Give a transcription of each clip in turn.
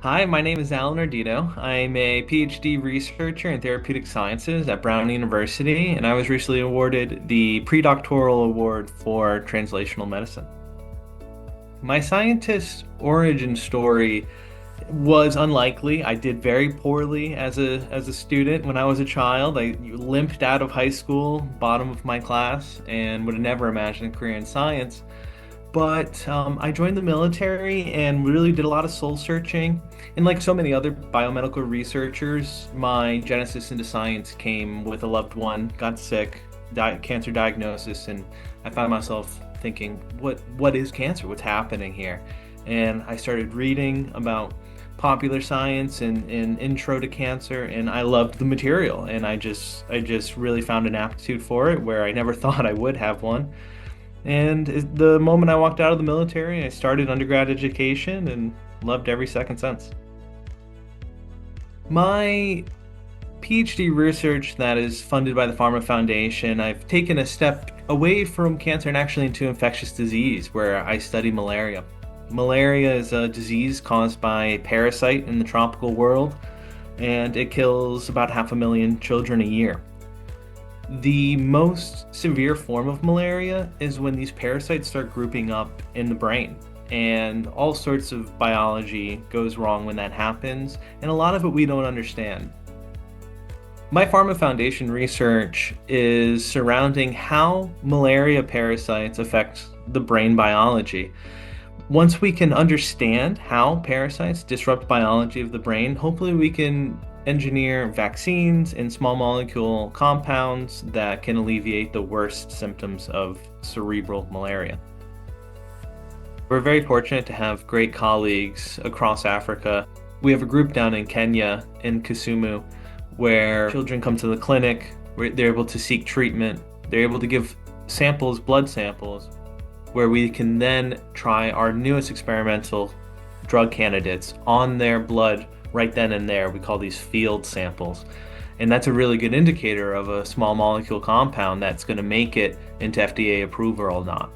Hi, my name is Alan Ardito. I'm a PhD researcher in therapeutic sciences at Brown University, and I was recently awarded the Predoctoral Award for Translational Medicine. My scientist origin story was unlikely. I did very poorly as a student when I was a child. I limped out of high school, bottom of my class, and would have never imagined a career in science. But I joined the military and really did a lot of soul searching. And like so many other biomedical researchers, my genesis into science came with a loved one, got sick, cancer diagnosis, and I found myself thinking, what is cancer? What's happening here? And I started reading about popular science and intro to cancer, and I loved the material, and I just really found an aptitude for it where I never thought I would have one. And the moment I walked out of the military, I started undergrad education and loved every second since. My PhD research that is funded by the PhRMA Foundation, I've taken a step away from cancer and actually into infectious disease, where I study malaria. Malaria is a disease caused by a parasite in the tropical world, and it kills about 500,000 children a year. The most severe form of malaria is when these parasites start grouping up in the brain. And all sorts of biology goes wrong when that happens, and a lot of it we don't understand. My PhRMA Foundation research is surrounding how malaria parasites affect the brain biology. Once we can understand how parasites disrupt biology of the brain, hopefully we can engineer vaccines and small molecule compounds that can alleviate the worst symptoms of cerebral malaria. We're very fortunate to have great colleagues across Africa. We have a group down in Kenya, in Kisumu, where children come to the clinic, where they're able to seek treatment. They're able to give samples, blood samples, where we can then try our newest experimental drug candidates on their blood right then and there. We call these field samples. And that's a really good indicator of a small molecule compound that's going to make it into FDA approval or not.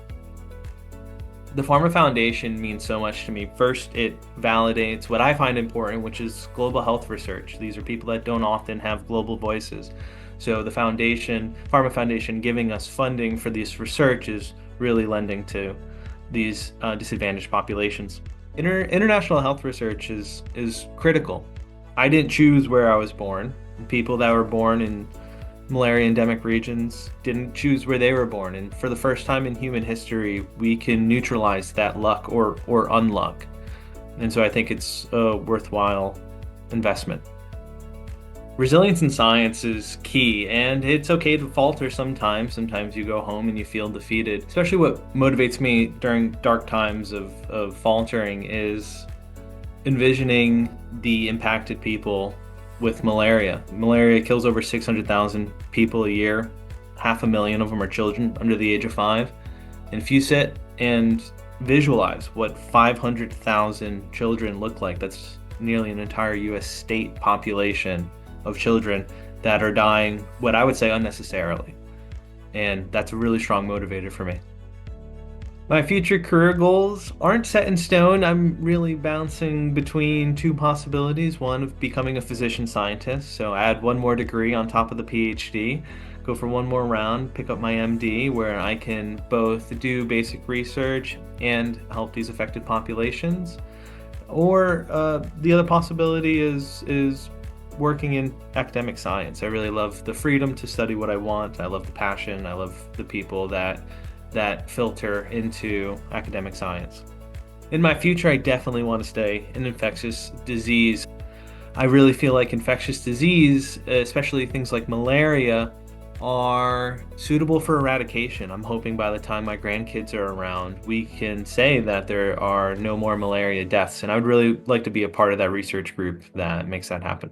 The PhRMA Foundation means so much to me. First, it validates what I find important, which is global health research. These are people that don't often have global voices. So the foundation, PhRMA Foundation, giving us funding for this research is really lending to these disadvantaged populations. International health research is critical. I didn't choose where I was born. People that were born in malaria endemic regions didn't choose where they were born. And for the first time in human history, we can neutralize that luck or unluck. And so I think it's a worthwhile investment. Resilience in science is key, and it's okay to falter sometimes. Sometimes you go home and you feel defeated. Especially what motivates me during dark times of faltering is envisioning the impacted people with malaria. Malaria kills over 600,000 people a year. 500,000 of them are children under the age of 5. And if you sit and visualize what 500,000 children look like, that's nearly an entire US state population of children that are dying, what I would say, unnecessarily. And that's a really strong motivator for me. My future career goals aren't set in stone. I'm really bouncing between two possibilities. One of becoming a physician scientist, so add one more degree on top of the PhD, go for one more round, pick up my MD, where I can both do basic research and help these affected populations. Or the other possibility is working in academic science. I really love the freedom to study what I want. I love the passion. I love the people that filter into academic science. In my future, I definitely want to stay in infectious disease. I really feel like infectious disease, especially things like malaria, are suitable for eradication. I'm hoping by the time my grandkids are around, we can say that there are no more malaria deaths. And I would really like to be a part of that research group that makes that happen.